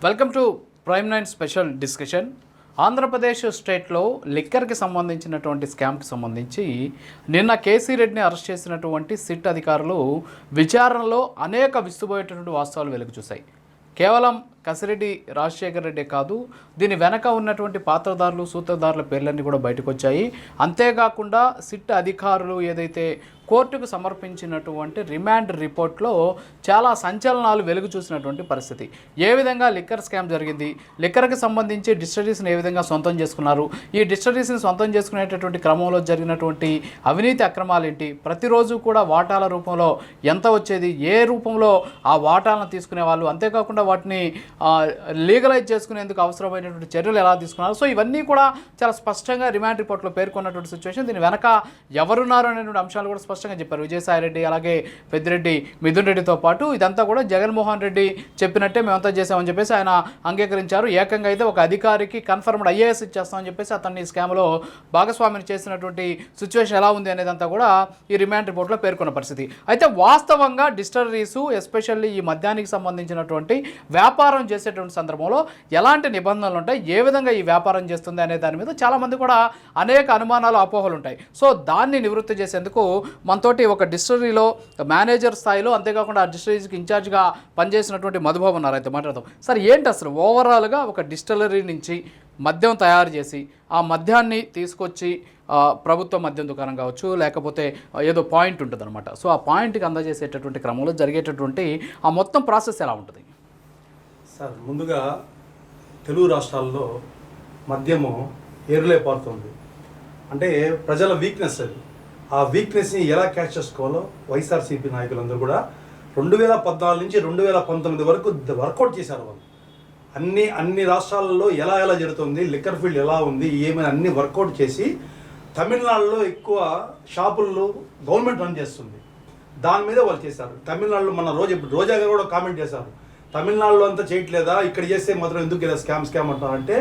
Welcome to prime 9 special discussion. Andhra Pradesh స్టేట్లో లిక్కర్కి సంబంధించినటువంటి స్కామ్కి సంబంధించి నిన్న కేసీ రెడ్డిని అరెస్ట్ చేసినటువంటి సిట్ అధికారులు విచారణలో అనేక విస్తుపోయేటటువంటి వాస్తవాలు వెలుగు చూశాయి. కేవలం కసిరెడ్డి రాజశేఖర్ రెడ్డి కాదు, దీని వెనక ఉన్నటువంటి పాత్రదారులు సూత్రధారుల పేర్లన్నీ కూడా బయటకు వచ్చాయి. అంతేకాకుండా సిట్ అధికారులు ఏదైతే కోర్టుకు సమర్పించినటువంటి రిమాండ్ రిపోర్ట్లో చాలా సంచలనాలు వెలుగు చూసినటువంటి పరిస్థితి. ఏ విధంగా లిక్కర్ స్కామ్ జరిగింది, లిక్కర్కి సంబంధించి డిస్టరీస్ని ఏ విధంగా సొంతం చేసుకున్నారు, ఈ డిస్టరీస్ని సొంతం చేసుకునేటటువంటి క్రమంలో జరిగినటువంటి అవినీతి అక్రమాలు ఏంటి, ప్రతిరోజు కూడా వాటాల రూపంలో ఎంత వచ్చేది, ఏ రూపంలో ఆ వాటాలను తీసుకునే వాళ్ళు, అంతేకాకుండా వాటిని లీగలైజ్ చేసుకునేందుకు అవసరమైనటువంటి చర్యలు ఎలా తీసుకున్నారు. సో ఇవన్నీ కూడా చాలా స్పష్టంగా రిమాండ్ రిపోర్ట్లో పేర్కొన్నటువంటి సిచ్యువేషన్. దీని వెనక ఎవరున్నారు అనేటువంటి అంశాలు కూడా స్పష్టంగా చెప్పారు. విజయసాయి రెడ్డి అలాగే పెద్దిరెడ్డి మిథున్ రెడ్డితో పాటు ఇదంతా కూడా జగన్మోహన్ రెడ్డి చెప్పినట్టే మేమంతా చేసామని చెప్పేసి ఆయన అంగీకరించారు. ఏకంగా అయితే ఒక అధికారికి కన్ఫర్మ్డ్ ఐఏఎస్ ఇచ్చేస్తామని చెప్పేసి అతన్ని స్కామ్లో భాగస్వామిని చేసినటువంటి సిచ్యువేషన్ ఎలా ఉంది అనేదంతా కూడా ఈ రిమాండ్ రిపోర్ట్లో పేర్కొన్న పరిస్థితి. అయితే వాస్తవంగా డిస్టలరీస్ ఎస్పెషల్లీ ఈ మద్యానికి సంబంధించినటువంటి వ్యాపారం చేసేటువంటి సందర్భంలో ఎలాంటి నిబంధనలు ఉంటాయి, ఏ విధంగా ఈ వ్యాపారం చేస్తుంది అనే దాని మీద చాలామంది కూడా అనేక అనుమానాలు అపోహలు ఉంటాయి. సో దాన్ని నివృత్తి చేసేందుకు మనతోటి ఒక డిస్టలరీలో మేనేజర్ స్థాయిలో, అంతేకాకుండా ఆ డిస్టలరీస్కి ఇన్ఛార్జ్గా పనిచేసినటువంటి మధుబాబు ఉన్నారు. అయితే మాట్లాడదాం. సార్, ఏంటి అసలు ఓవరాల్గా ఒక డిస్టలరీ నుంచి మద్యం తయారు చేసి ఆ మద్యాన్ని తీసుకొచ్చి ప్రభుత్వ మద్యం దుకాణం కావచ్చు, లేకపోతే ఏదో పాయింట్ ఉంటుంది అనమాట, సో ఆ పాయింట్కి అందజేసేటటువంటి క్రమంలో జరిగేటటువంటి ఆ మొత్తం ప్రాసెస్ ఎలా ఉంటుంది? సార్, ముందుగా తెలుగు రాష్ట్రాల్లో మద్యము ఏరులే పారుతుంది. అంటే ప్రజల వీక్నెస్ అది. ఆ వీక్నెస్ని ఎలా క్యాచ్ చేసుకోవాలో వైఎస్ఆర్సీపీ నాయకులందరూ కూడా 2014 నుంచి 2019 వరకు వర్కౌట్ చేశారు. వాళ్ళు అన్ని రాష్ట్రాలలో ఎలా జరుగుతుంది, లిక్కర్ ఫీల్డ్ ఎలా ఉంది, ఏమైనా అన్ని వర్కౌట్ చేసి తమిళనాడులో ఎక్కువ షాపుల్లో గవర్నమెంట్ రన్ చేస్తుంది. దాని మీద వాళ్ళు చేశారు. తమిళనాడులో మన రోజా గారు కూడా కామెంట్ చేశారు, తమిళనాడులో అంతా చేయట్లేదా, ఇక్కడ చేస్తే మాత్రం ఎందుకు ఇలా స్కామ్ అంటారంటే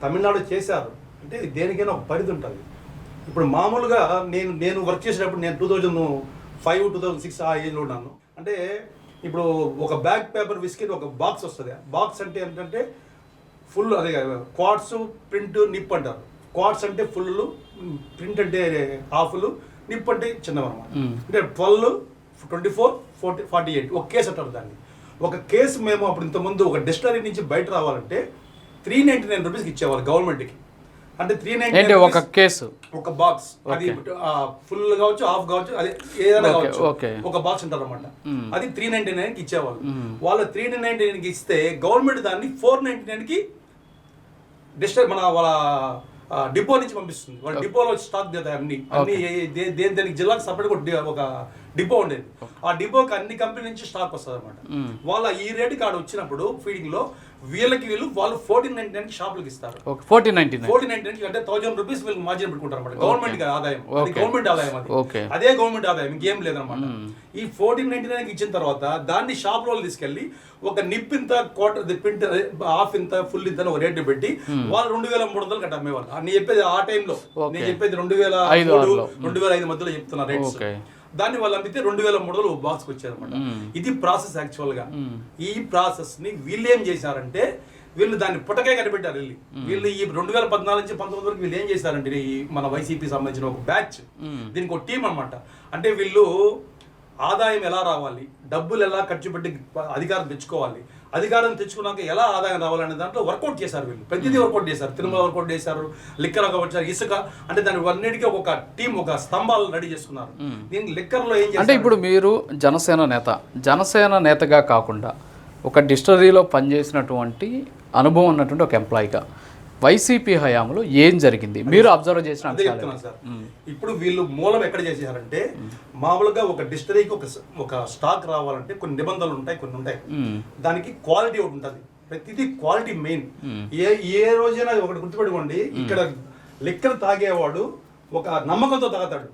తమిళనాడు చేశారు. అంటే దేనికైనా ఒక పరిధి ఉంటుంది. ఇప్పుడు మామూలుగా నేను వర్క్ చేసేటప్పుడు నేను 2005, 2006 ఆ ఏజ్లో ఉన్నాను. అంటే ఇప్పుడు ఒక బ్యాగ్ పేపర్ విస్కీ ఒక బాక్స్ వస్తుంది. బాక్స్ అంటే ఏంటంటే ఫుల్, అదే క్వార్ట్స్, ప్రింట్, నిప్ అంటారు. క్వార్ట్స్ అంటే ఫుల్, ప్రింట్ అంటే హాఫ్లు, నిప్ అంటే చిన్నవన్నమాట. అంటే 12, 24, 48 ఒక కేసు అంటారు దాన్ని. ఒక కేసు మేము అప్పుడు ఇంతకుముందు ఒక డిస్టలరీ నుంచి బయట రావాలంటే 399 రూపీస్కి ఇచ్చేవాళ్ళు గవర్నమెంట్కి. అంటే 399 ఒక కేసు, ఒక బాక్స్, అది ఫుల్ కావచ్చు, హాఫ్ కావచ్చు, అది ఏదైనా కావచ్చు, ఒక బాక్స్ అంటారు అనమాట. అది 399కి ఇచ్చేవాళ్ళు. వాళ్ళు 399కి ఇస్తే గవర్నమెంట్ దాన్ని 499కి డిస్టలరీ వాళ్ళ డిపో నుంచి పంపిస్తుంది. వాళ్ళ డిపోలో స్టాక్ అన్ని దేనికి జిల్లాకి సపరేట్గా ఒక డిపో ఉండేది. ఆ డిపోకి అన్ని కంపెనీ నుంచి స్టాక్ వస్తుంది అనమాట. వాళ్ళ ఈ రేటు కార్డు వచ్చినప్పుడు ఫీడింగ్ లో వీళ్ళు 1499 షాపులకు ఇస్తారు. 1499 అంటే 1000 రూపీస్ వీళ్ళు మార్జిన్ పెట్టుకుంటారు అనమాట. గవర్నమెంట్ ఆదాయం, అది గవర్నమెంట్ ఆదాయం, అదే గవర్నమెంట్ ఆదాయం, ఇంకేం లేదనమాట. ఈ 1499 ఇచ్చిన తర్వాత దాన్ని షాప్ లో తీసుకెళ్లి ఒక నిప్ ఇంత, క్వార్టర్ ప్రింట్, హాఫ్ ఇంత, ఫుల్ ఇంత ఒక రేటు పెట్టి వాళ్ళు 2300 కట్ట అమ్మేవాళ్ళు. నేను చెప్పేది ఆ టైంలో, నేను చెప్పేది 2004, 2005 మధ్యలో చెప్తున్నా రేట్స్. దాన్ని వాళ్ళు అమ్మితే 2300 బాక్స్కి వచ్చారనమాట. ఇది ప్రాసెస్ యాక్చువల్ గా. ఈ ప్రాసెస్ ని వీళ్ళు ఏం చేశారంటే వీళ్ళు దాన్ని పుటకే కనిపెట్టారు. వీళ్ళు ఈ 2014 నుంచి 19 వరకు వీళ్ళు ఏం చేశారంటే ఈ మన వైసీపీ సంబంధించిన ఒక బ్యాచ్, దీనికి ఒక టీం అనమాట. అంటే వీళ్ళు ఆదాయం ఎలా రావాలి, డబ్బులు ఎలా ఖర్చు పెట్టి అధికారం తెచ్చుకోవాలి, అధికారం తెచ్చుకున్నాక ఎలా ఆదాయం రావాలనే దాంట్లో వర్కౌట్ చేశారు. వీళ్ళు ప్రతిదీ వర్కౌట్ చేశారు. తిరుమల వర్కౌట్ చేశారు, లిక్కర్ వచ్చారు, ఇసుక, అంటే దాని అన్నిటికీ ఒక టీం, ఒక స్తంభాలు రెడీ చేసుకున్నారు. దీనికి లిక్కర్లో ఏం చేస్తారు అంటే ఇప్పుడు మీరు జనసేన నేతగా కాకుండా ఒక డిస్టలరీలో పనిచేసినటువంటి అనుభవం ఉన్నటువంటి ఒక ఎంప్లాయీగా వైసీపీ హయాంలో ఏం జరిగింది మీరు అబ్జర్వ్ చేసిన? సార్, ఇప్పుడు వీళ్ళు మూలం ఎక్కడ చేశారంటే మామూలుగా ఒక డిస్టలరీకి ఒక స్టాక్ రావాలంటే కొన్ని నిబంధనలు ఉంటాయి, కొన్ని ఉంటాయి. దానికి క్వాలిటీ ఒకటి ఉంటుంది. ప్రతిదీ క్వాలిటీ మెయిన్. ఏ రోజైనా ఒకటి గుర్తుపెట్టుకోండి, ఇక్కడ లిక్కర్ తాగేవాడు ఒక నమ్మకంతో తాగుతాడు.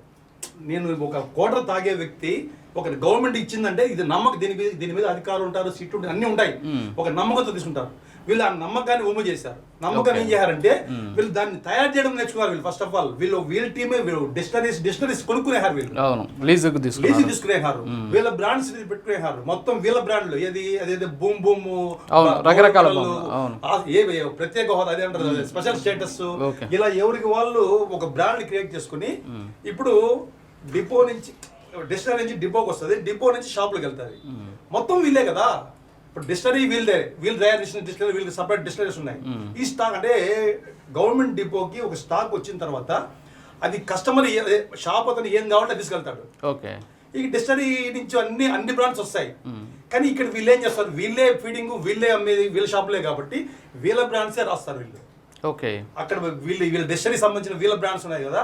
నేను ఒక క్వార్టర్ తాగే వ్యక్తి ఒక గవర్నమెంట్ ఇచ్చిందంటే ఇది నమ్మకం, దీని మీద అధికారులు ఉంటారు, సీట్లు అన్ని ఉంటాయి, ఒక నమ్మకంతో తీసుకుంటారు. వీళ్ళు ఆ నమ్మకాన్ని ఒమ్ము చేశారు. నమ్మకం ఏం చేశారంటే వీళ్ళు దాన్ని తయారు చేయడం నేర్చుకున్నారు. వీళ్ళు ఫస్ట్ ఆఫ్ ఆల్ వీళ్ళ టీమే డిస్టరీస్ కొనుక్కునేహారు. వీళ్ళు లీజుకు తీసుకునేహారు. వీళ్ళ బ్రాండ్స్ పెట్టుకునేహారు. మొత్తం వీళ్ళ బ్రాండ్లు అదే బూమ్ బూమ్ రకరకాల ప్రత్యేక హోదా, అదే అంటారు స్పెషల్ స్టేటస్, ఇలా ఎవరికి వాళ్ళు ఒక బ్రాండ్ క్రియేట్ చేసుకుని ఇప్పుడు డిపో నుంచి డిస్టరీ నుంచి డిపోకి వస్తుంది, డిపో నుంచి షాపులకు వెళ్తుంది. మొత్తం వీళ్ళే కదా. ఇప్పుడు డిస్టరీ వీళ్ళు తయారు చేసిన డిస్టరీ, వీళ్ళకి సపరేట్ డిస్టరీస్ ఉన్నాయి. ఈ స్టాక్ అంటే గవర్నమెంట్ డిపోకి ఒక స్టాక్ వచ్చిన తర్వాత అది కస్టమర్ షాప్ అతను ఏం కావాలంటే తీసుకెళ్తాడు. ఈ డిస్టరీ నుంచి అన్ని బ్రాండ్స్ వస్తాయి. కానీ ఇక్కడ వీళ్ళు ఏం చేస్తారు, వీళ్ళే ఫీడింగ్, వీళ్ళే అమ్మేది వీళ్ళ షాపులే కాబట్టి వీళ్ళ బ్రాండ్సే రాస్తారు వీళ్ళు. అక్కడ వీళ్ళ డిస్టరీ సంబంధించిన వీళ్ళ బ్రాండ్స్ ఉన్నాయి కదా,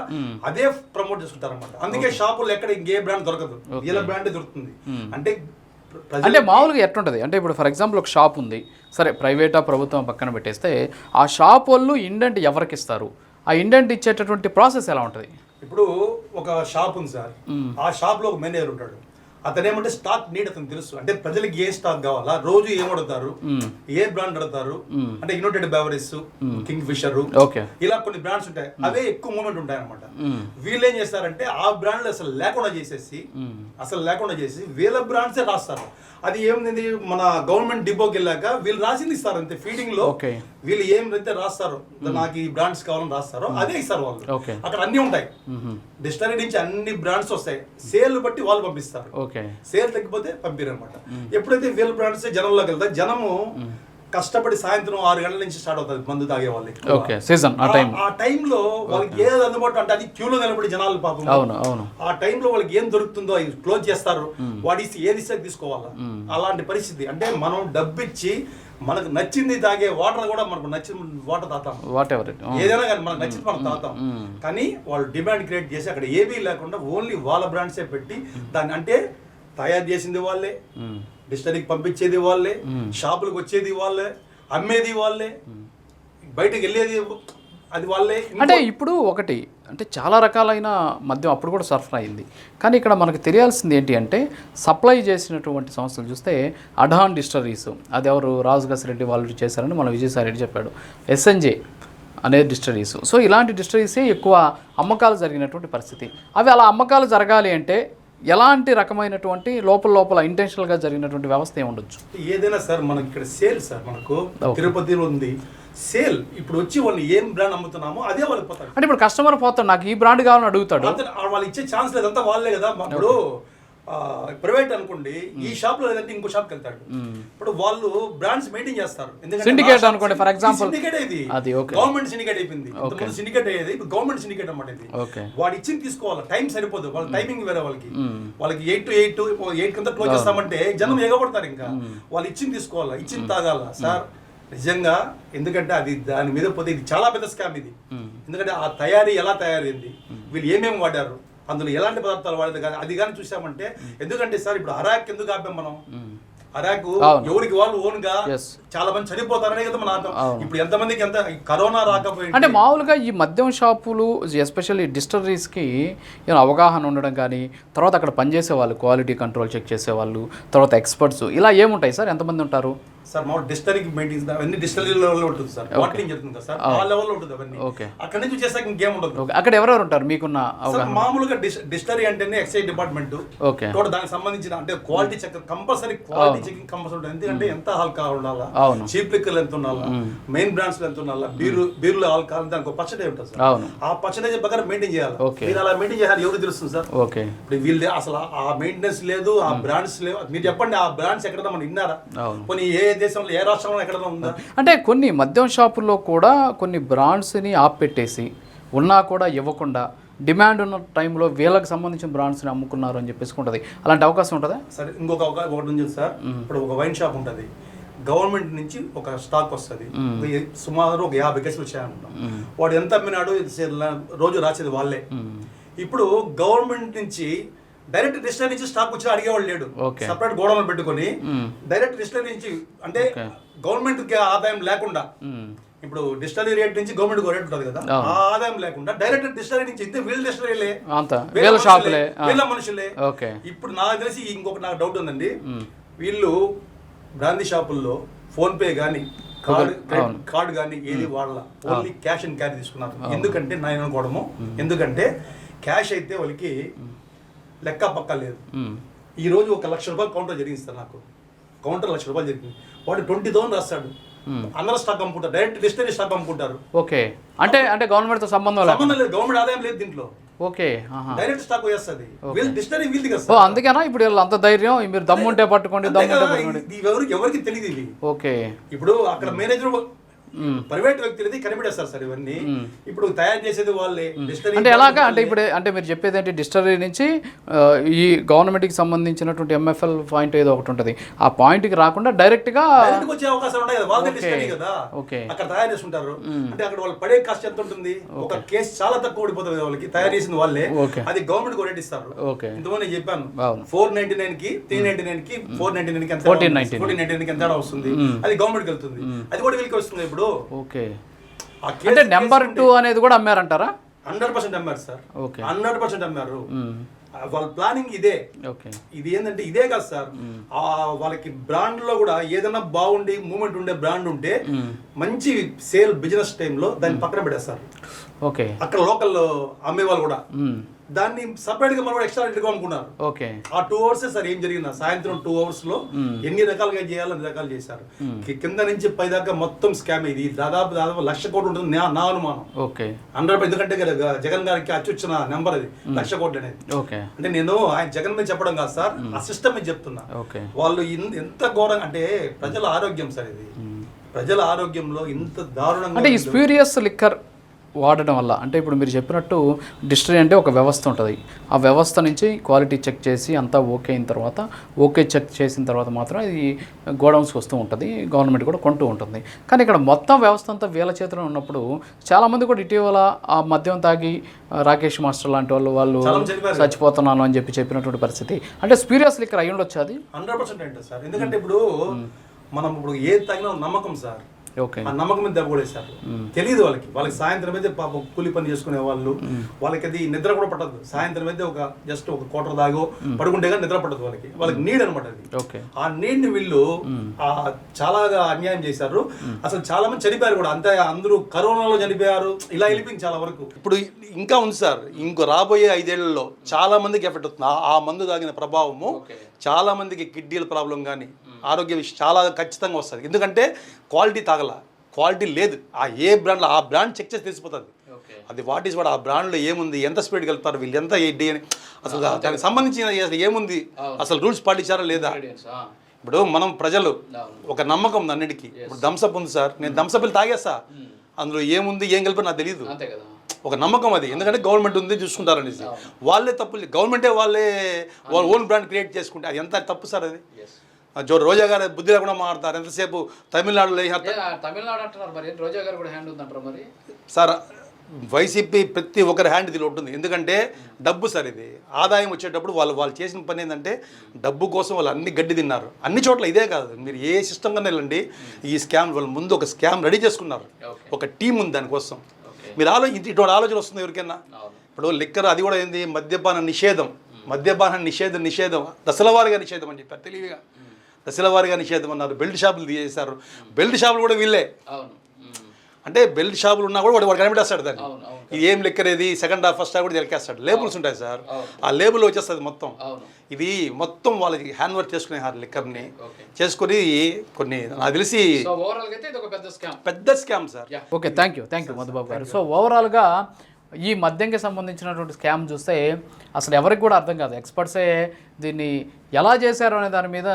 అదే ప్రమోట్ చేసుకుంటారు అన్నమాట. అందుకే షాపుల్లో ఎక్కడ ఇంకే బ్రాండ్ దొరకదు, వీళ్ళ బ్రాండే దొరుకుతుంది. అంటే మామూలుగా ఎట్లుంటుంది అంటే ఇప్పుడు ఫర్ ఎగ్జాంపుల్ ఒక షాప్ ఉంది, సరే ప్రైవేటా ప్రభుత్వం పక్కన పెట్టేస్తే ఆ షాప్ వాళ్ళు ఇండెంట్ ఎవరికి ఇస్తారు, ఆ ఇండెంట్ ఇచ్చేటటువంటి ప్రాసెస్ ఎలా ఉంటుంది? ఇప్పుడు ఒక షాప్ ఉంది సార్, ఆ షాప్ లో ఒక మేనేజర్ ఉంటాడు. అతను ఏమంటే స్టాక్ నీడ్ అతను తెలుసు. అంటే ప్రజలకు ఏ స్టాక్ కావాలా, రోజు ఏం అడుగుతారు, ఏ బ్రాండ్ అడుగుతారు. అంటే యునైటెడ్ బెవరేజ్, కింగ్ ఫిషర్, ఇలా కొన్ని బ్రాండ్స్ ఉంటాయి. అవే ఎక్కువ మూమెంట్ ఉంటాయి అనమాట. వీళ్ళు ఏం చేస్తారంటే ఆ బ్రాండ్లు అసలు లేకుండా చేసి వీళ్ళ బ్రాండ్సే రాస్తారు. అది ఏమైంది, మన గవర్నమెంట్ డిపోకి వెళ్ళాక వీళ్ళు రాసింది ఇస్తారు అంతే. ఫీడింగ్ లో వీళ్ళు ఏమైతే రాస్తారో, నాకు ఈ బ్రాండ్స్ కావాలని రాస్తారో అదే ఇస్తారు వాళ్ళు. అక్కడ అన్ని ఉంటాయి. డిస్టరీ నుంచి అన్ని బ్రాండ్స్ వస్తాయి. సేల్ బట్టి వాళ్ళు పంపిస్తారు. సేల్ తగ్గిపోతే పంపిరనమాట. ఎప్పుడైతే వీళ్ళ బ్రాండ్స్ జనంలోకి వెళ్తాయి, జనము కష్టపడి సాయంత్రం 6 గంటల నుంచి స్టార్ట్ అవుతుంది మందు తాగే వాళ్ళకి. ఆ టైంలో వాళ్ళకి ఏది అందుబాటు అంటే అది క్యూలో నిలబడి జనాలు పాపం ఆ టైంలో వాళ్ళకి ఏం దొరుకుతుందో అది క్లోజ్ చేస్తారు. వాడి ఏది ఇస్తే తీసుకోవాలా, అలాంటి పరిస్థితి. అంటే మనం డబ్బిచ్చి మనకు నచ్చింది తాగే వాటర్ కూడా మనకు నచ్చిన వాటర్ తాతాం, ఏదైనా కానీ మనకు నచ్చింది మనం తాతాం. కానీ వాళ్ళు డిమాండ్ క్రియేట్ చేసి అక్కడ ఏవీ లేకుండా ఓన్లీ వాళ్ళ బ్రాండ్సే పెట్టి దాన్ని, అంటే తయారు చేసింది వాళ్ళే, డిస్టరీకి పంపించేది వాళ్ళే, షాపులకు వచ్చేది వాళ్ళే, అమ్మేది వాళ్ళే, బయటకు వెళ్ళేది అది వాళ్ళే. అంటే ఇప్పుడు ఒకటి అంటే చాలా రకాలైన మద్యం అప్పుడు కూడా సరఫరా అయింది. కానీ ఇక్కడ మనకు తెలియాల్సింది ఏంటి అంటే సప్లై చేసినటువంటి సంస్థలు చూస్తే అడాన్ డిస్టరీస్, అది ఎవరు రాజుగాస్ రెడ్డి వాళ్ళు చేశారని మన విజయసాయి రెడ్డి చెప్పాడు. ఎస్ఎన్జే అనే డిస్టరీస్. సో ఇలాంటి డిస్టరీసే ఎక్కువ అమ్మకాలు జరిగినటువంటి పరిస్థితి. అవి అలా అమ్మకాలు జరగాలి అంటే ఎలాంటి రకమైనటువంటి లోపల ఇంటెన్షనల్గా జరిగినటువంటి వ్యవస్థ ఏముండొచ్చు? ఏదైనా సార్ మనకి ఇక్కడ సేల్ సార్, మనకు తిరుపతిలో ఉంది సేల్. ఇప్పుడు వచ్చి వాళ్ళు ఏం బ్రాండ్ అమ్ముతున్నామో అదే వాళ్ళకి పోతారు. అంటే ఇప్పుడు కస్టమర్ పోతాడు, నాకు ఈ బ్రాండ్ కావాలని అడుగుతాడు, వాళ్ళు ఇచ్చే ఛాన్స్ లేదంతా వాళ్ళే కదా. ఇప్పుడు ప్రైవేట్ అనుకోండి, ఈ షాప్ లో లేదంటే ఇంకో షాప్కి వెళ్తాడు. ఇప్పుడు వాళ్ళు బ్రాండ్స్ మెయింటైన్ చేస్తారు. సిండికేట్ అనుకోండి ఫర్ ఎగ్జాంపుల్, సిండికేట్ ఇది గవర్నమెంట్ సిండికేట్ అయిపోయింది. సిండికేట్ అయ్యేది ఇప్పుడు గవర్నమెంట్ సిండికేట్ అన్నమాట. ఇది వాడు ఇచ్చింది తీసుకోవాలి, టైం సరిపోదు, వాళ్ళ టైమింగ్ వేరే. వాళ్ళకి 8 to 8 కింద క్లోజ్ చేస్తామంటే జనం ఎగబడతారు. ఇంకా వాళ్ళు ఇచ్చింది తీసుకోవాలా, ఇచ్చింది తాగాల సార్ నిజంగా. ఎందుకంటే అది దాని మీద పోతే ఇది చాలా పెద్ద స్కామ్ ఇది. ఎందుకంటే ఆ తయారీ ఎలా తయారైంది, వీళ్ళు ఏమేమి వాడారు, అందులో ఎలాంటి పదార్థాలు వాడేది కానీ అది కానీ చూసామంటే. ఎందుకంటే సార్ ఇప్పుడు అరాక్ ఎందుకు ఆపాం మనం, అరాకు ఎవరికి వాళ్ళు ఓన్ గా చాలా మంది చనిపోతారనే కదా మన అర్థం. ఇప్పుడు ఎంతమందికి ఎంత కరోనా రాకపోయింది. అంటే మామూలుగా ఈ మద్యం షాపులు ఎస్పెషల్లీ డిస్టరీస్ కి అవగాహన ఉండడం కానీ, తర్వాత అక్కడ పనిచేసే వాళ్ళు క్వాలిటీ కంట్రోల్ చెక్ చేసే వాళ్ళు, తర్వాత ఎక్స్పర్ట్స్, ఇలా ఏముంటాయి సార్? ఎంతమంది ఉంటారు సార్? మా డిస్టరీకి మెయింటైన్స్ అవన్నీ డిస్టరీ లెవెల్లో ఉంటుంది సార్. బాటిలింగ్ జరుగుతుంది కదా సార్, ఆ లెవెల్లో ఉంటుంది అవన్నీ. అక్కడ నుంచి చేసాక ఇంకేం ఉండదు. అక్కడ ఎవరెవరు ఉంటారు మీకున్న అవగాహన? మామూలుగా డిస్టరీ అంటేనే ఎక్సైజ్ డిపార్ట్మెంట్, దానికి సంబంధించిన అంటే quality check compulsory, quality checking compulsory ఉంటుంది. ఎందుకంటే ఎంత ఆల్కహాల్ ఉండాలా, చీప్ లిక్కర్ ఎంత ఉండాలా, మెయిన్ బ్రాండ్స్ ఎంత ఉండాలా, బీర్లు ఆల్కహాల్, దానికి ఒక పర్సెంటేజ్ ఉంటుంది సార్. ఆ పర్సెంటేజ్ ప్రకారం మెయింటైన్ చేయాలి. మీరు అలా మెయింటైన్ చేయాలి, ఎవరు తెలుస్తుంది సార్? ఇప్పుడు వీళ్ళు అసలు ఆ మెయింటెనెన్స్ లేదు, ఆ బ్రాండ్స్ లేవు. మీరు చెప్పండి, ఆ బ్రాండ్స్ ఎక్కడైనా మనం విన్నారా? కొన్ని ఏ దేశంలో ఏ రాష్ట్రంలో ఎక్కడైనా ఉందా? అంటే కొన్ని మద్యం షాపుల్లో కూడా కొన్ని బ్రాండ్స్ని ఆపెట్టేసి ఉన్నా కూడా ఇవ్వకుండా డిమాండ్ ఉన్న టైంలో వీళ్ళకి సంబంధించిన బ్రాండ్స్ని అమ్ముకున్నారు అని చెప్పేసి ఉంటుంది. అలాంటి అవకాశం ఉంటుందా? సరే, ఇంకొక ఒకటి ఉంది సార్. ఇప్పుడు ఒక వైన్ షాప్ ఉంటుంది, గవర్నమెంట్ నుంచి ఒక స్టాక్ వస్తుంది, సుమారు ఒక 50 కేసులు వచ్చాయనుకుంటాం. వాడు ఎంత అమ్మినాడు రోజు రాసేది వాళ్ళే. ఇప్పుడు గవర్నమెంట్ నుంచి డైరెక్ట్ డిస్టరీ నుంచి స్టాక్ వచ్చి అడిగేవాళ్ళు లేడు. సపరేట్ గోడౌన్ పెట్టుకుని డైరెక్ట్ డిస్టరీ నుంచి, అంటే గవర్నమెంట్ కి ఆదాయం లేకుండా, ఇప్పుడు డిస్టరీ రేట్ నుంచి గవర్నమెంట్ రేట్ ఉంటుంది కదా, ఆ ఆదాయం లేకుండా డైరెక్ట్ డిస్టరీ నుంచి ఇంతే వీళ్ళ డిస్టరీలే, వీళ్ళ మనుషులే. ఇప్పుడు నాకు తెలిసి ఇంకొక నాకు డౌట్ ఉందండి, వీళ్ళు బ్రాందీ షాపుల్లో ఫోన్ పే కానీ కార్డు కానీ ఏది వాళ్ళ ఓన్లీ క్యాష్ అండ్ క్యారీ తీసుకున్నారు. ఎందుకంటే నేను అనుకోవడము, ఎందుకంటే క్యాష్ అయితే వాళ్ళకి లెక్క పక్క లేదు. ఈ రోజు 1 లక్ష రూపాయలు కౌంటర్ జరిగింది సార్, నాకు కౌంటర్ 1 లక్ష రూపాయలు జరిగింది. వాడు 20,000 రాస్తాడు, అందరూ స్టాక్ అమ్ముకుంటారు, డైరెక్ట్ డిస్టరీ స్టాక్ అమ్ముకుంటారు. ఓకే, అంటే గవర్నమెంట్ తో సంబంధం లేదు, గవర్నమెంట్ ఆదాయం లేదు దీంట్లో. ఓకే, డైరెక్ట్ స్టాక్ వేస్తుంది, డిస్టరీ వీళ్ళది కదా. ఓ అందుకేనా ఇప్పుడు అంత ధైర్యం, మీరు దమ్ముంటే పట్టుకోండి, ఎవరికి తెలియదు ఇవి. ఓకే, ఇప్పుడు అక్కడ మేనేజర్ ప్రైవేట్ వ్యక్తులది కనిపెట్టేస్తారు సార్ ఇవన్నీ. ఇప్పుడు తయారు చేసేది వాళ్ళే. అంటే ఎలాగా అంటే ఇప్పుడు అంటే మీరు చెప్పేది అంటే డిస్టరీ నుంచి ఈ గవర్నమెంట్కి సంబంధించినటువంటి ఎంఎఫ్ఎల్ పాయింట్ ఏదో ఒకటి ఉంటుంది, ఆ పాయింట్కి రాకుండా డైరెక్ట్గా వచ్చే అవకాశాలు ఉన్నాయి కదా, వాళ్ళదే డిస్టరీ కదా. ఓకే, అక్కడ తయారు చేస్తుంటారు. అంటే అక్కడ వాళ్ళు పడే కాస్ట్ ఎంత ఉంటుంది, ఒక కేసు చాలా తక్కువ ఓడిపోతుంది వాళ్ళకి, తయారు చేసిన వాళ్ళే. అది గవర్నమెంట్ రేట్ ఇస్తారు. ఇంతకుముందు నేను చెప్పాను 499 కి 399 కి 499 కి 1499 కి ఎంత వస్తుంది, అది గవర్నమెంట్కి వెళ్తుంది. అది కూడా వీళ్ళకి వస్తుంది ఇప్పుడు. ఓకే, అంటే నెంబర్ 2 అనేది కూడా అమ్మారంటారా? 100% అమ్మారు సార్. ఓకే, 100% అమ్మారు. వాళ్ళ ప్లానింగ్ ఇదే. ఇది ఏంటంటే ఇదే కాదు సార్, వాళ్ళకి బ్రాండ్ లో కూడా ఏదైనా బాగుండి మూమెంట్ ఉండే బ్రాండ్ ఉంటే మంచి సేల్ బిజినెస్ టైంలో దాన్ని పక్కన పెట్టేస్తారు. ఓకే, అక్కడ లోకల్ అమ్మే వాళ్ళు కూడా దాన్ని సపరేట్ గా మనం ఎక్స్ట్రా రేట్ గా అమ్ముకున్నారు. ఓకే, ఆ 2 hours సార్ ఏం జరిగిందా, సాయంత్రం 2 hours లో ఎన్ని రకాలుగా చేయాలో అన్ని రకాలు చేశారు. కింద నుంచి పై దాకా మొత్తం స్కామ్. ఇది దాదాపు 1,00,000 కోట్లు ఉంటుంది నా అనుమానం. ఓకే, 100%. ఎందుకంటే జగన్ గారికి అచ్చొచ్చిన నెంబర్ అది 1,00,000 కోట్లు అనేది. ఓకే, అంటే నేను ఆయన జగన్ మీద చెప్పడం కాదు సార్, ఆ సిస్టమ్ మీద చెప్తున్నా. వాళ్ళు ఎంత ఘోరంగా అంటే ప్రజల ఆరోగ్యం సార్, ఇది ప్రజల ఆరోగ్యంలో ఇంత దారుణంగా. అంటే ఈ స్ప్యూరియస్ లిక్కర్ వాడడం వల్ల అంటే ఇప్పుడు మీరు చెప్పినట్టు డిస్టరీ అంటే ఒక వ్యవస్థ ఉంటుంది, ఆ వ్యవస్థ నుంచి క్వాలిటీ చెక్ చేసి అంతా ఓకే అయిన తర్వాత, ఓకే చెక్ చేసిన తర్వాత మాత్రం ఇది గోడౌన్స్కి వస్తూ ఉంటుంది, గవర్నమెంట్ కూడా కొంటూ ఉంటుంది. కానీ ఇక్కడ మొత్తం వ్యవస్థ అంతా వీళ్ళ చేతిలో ఉన్నప్పుడు చాలామంది కూడా ఇటీవల ఆ మద్యం తాగి రాకేష్ మాస్టర్ లాంటి వాళ్ళు చచ్చిపోతున్నాను అని చెప్పినటువంటి పరిస్థితి. అంటే స్ప్యూరియస్ లిక్కర్ అయ్యి ఉండొచ్చు అది 100% అంటే సార్. ఎందుకంటే ఇప్పుడు మనం ఇప్పుడు ఏది తాగినా నమ్మకం సార్, ఆ నమ్మకం మీద దెబ్బ కొడేశారు. తెలియదు వాళ్ళకి సాయంత్రం అయితే పాపం కూలి పని చేసుకునే వాళ్ళు, వాళ్ళకి అది నిద్ర కూడా పట్టదు. సాయంత్రం అయితే జస్ట్ ఒక క్వార్టర్ దాగో పడుకుంటే కానీ నిద్ర పట్టదు వాళ్ళకి నీడ్ అనమాట అది. ఆ నీడ్ ని వీళ్ళు చాలా అన్యాయం చేశారు. అసలు చాలా మంది చనిపోయారు కూడా, అంతే అందరూ కరోనాలో చనిపోయారు. ఇలా వెళ్ళిపోయింది చాలా వరకు. ఇప్పుడు ఇంకా ఉంది సార్, ఇంకో రాబోయే 5 ఏళ్లలో చాలా మందికి ఎఫెక్ట్ అవుతుంది ఆ మందు తాగిన ప్రభావము. చాలా మందికి కిడ్నీల ప్రాబ్లం కానీ ఆరోగ్య విషయం చాలా ఖచ్చితంగా వస్తుంది. ఎందుకంటే క్వాలిటీ క్వాలిటీ లేదు. ఏ బ్రాండ్లో ఆ బ్రాండ్ చెక్ చేసి తెలిసిపోతుంది అది వాట్ ఈస్ వాట్, ఆ బ్రాండ్లో ఏముంది, ఎంత స్పీడ్ కలుపుతారు వీళ్ళు, ఎంత ఏంటి అని అసలు దానికి సంబంధించిన అసలు ఏముంది, అసలు రూల్స్ పాటించారా లేదా. ఇప్పుడు మనం ప్రజలు ఒక నమ్మకం ఉంది అన్నిటికీ. ఇప్పుడు థమ్సప్ ఉంది సార్, నేను థమ్సప్ తాగేస్తా, అందులో ఏముంది ఏం కలిపి నాకు తెలియదు, ఒక నమ్మకం అది. ఎందుకంటే గవర్నమెంట్ ఉంది చూసుకుంటారనేసి. వాళ్ళే తప్పు, గవర్నమెంటే వాళ్ళ ఓన్ బ్రాండ్ క్రియేట్ చేసుకుంటే అది ఎంత తప్పు సార్. అది రోజా గారు బుద్ధి లేకుండా మాట్లాడతారు. ఎంతసేపు తమిళనాడులో సార్ వైసీపీ ప్రతి ఒక్కరి హ్యాండ్ ఇది ఉంటుంది. ఎందుకంటే డబ్బు సార్, ఇది ఆదాయం వచ్చేటప్పుడు వాళ్ళు చేసిన పని ఏంటంటే డబ్బు కోసం వాళ్ళు అన్ని గడ్డి తిన్నారు. అన్ని చోట్ల ఇదే కాదు, మీరు ఏ సిస్టమ్ కన్నా వెళ్ళండి, ఈ స్కామ్ వాళ్ళ ముందు ఒక స్కామ్ రెడీ చేసుకున్నారు, ఒక టీం ఉంది దానికోసం. మీరు ఇటువంటి ఆలోచన వస్తుంది ఎవరికైనా. ఇప్పుడు లిక్కర్ అది కూడా ఏంది, మద్యపాన నిషేధం దశల వారీగా నిషేధం అని చెప్పారు తెలివిగా. దశల వారీగా నిషేధం అన్నారు. బెల్ట్ షాపులు తీసేశారు. బెల్ట్ షాపులు కూడా వీళ్ళే. అంటే బెల్ట్ షాపులు ఉన్నా కూడా వాడు కనిపెట్టేస్తాడు దాన్ని. ఇది ఏం లెక్కరేది, సెకండ్ హాఫ్ ఫస్ట్ హాఫ్ కూడా తెలికేస్తాడు. లేబుల్స్ ఉంటాయి సార్, ఆ లేబుల్ వచ్చేస్తుంది మొత్తం. ఇది మొత్తం వాళ్ళకి హ్యాండ్ వర్క్ చేసుకునేవారు లిక్కర్ని చేసుకుని కొన్ని నాకు తెలిసి పెద్ద scam sir. Okay, thank you Madhubabu గారు. సో ఓవరాల్గా ఈ మద్యంకి సంబంధించినటువంటి స్కామ్ చూస్తే అసలు ఎవరికి కూడా అర్థం కాదు. ఎక్స్పర్ట్సే దీన్ని ఎలా చేశారు అనే దాని మీద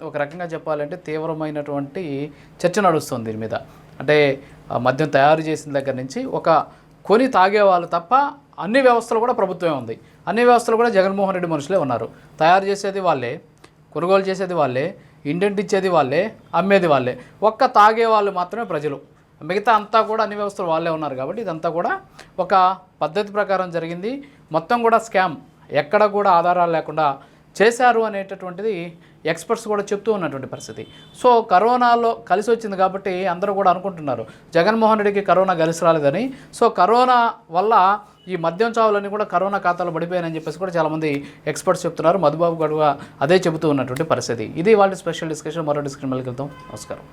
ఒక రకంగా చెప్పాలంటే తీవ్రమైనటువంటి చర్చ నడుస్తుంది దీని మీద. అంటే మద్యం తయారు చేసిన దగ్గర నుంచి కొని తాగేవాళ్ళు తప్ప అన్ని వ్యవస్థలు కూడా ప్రభుత్వమే ఉంది. అన్ని వ్యవస్థలు కూడా జగన్మోహన్ రెడ్డి మనుషులే ఉన్నారు. తయారు చేసేది వాళ్ళే, కొనుగోలు చేసేది వాళ్ళే, ఇండెంట్ ఇచ్చేది వాళ్ళే, అమ్మేది వాళ్ళే. తాగే వాళ్ళు మాత్రమే ప్రజలు. మిగతా అంతా కూడా అన్ని వ్యవస్థలు వాళ్ళే ఉన్నారు. కాబట్టి ఇదంతా కూడా ఒక పద్ధతి ప్రకారం జరిగింది. మొత్తం కూడా స్కామ్, ఎక్కడ కూడా ఆధారాలు లేకుండా చేశారు అనేటటువంటిది ఎక్స్పర్ట్స్ కూడా చెప్తూ ఉన్నటువంటి పరిస్థితి. సో కరోనాలో కలిసి వచ్చింది కాబట్టి అందరూ కూడా అనుకుంటున్నారు జగన్మోహన్ రెడ్డికి కరోనా కలిసి రాలేదని. సో కరోనా వల్ల ఈ మద్యం చావులన్నీ కూడా కరోనా ఖాతాలో పడిపోయాయని చెప్పేసి కూడా చాలామంది ఎక్స్పర్ట్స్ చెప్తున్నారు. మధుబాబు గడువ అదే చెబుతూ ఉన్నటువంటి పరిస్థితి. ఇది వాళ్ళ స్పెషల్ డిస్కషన్. మరో డిస్కషన్ మళ్ళీ వెళ్తాం. నమస్కారం.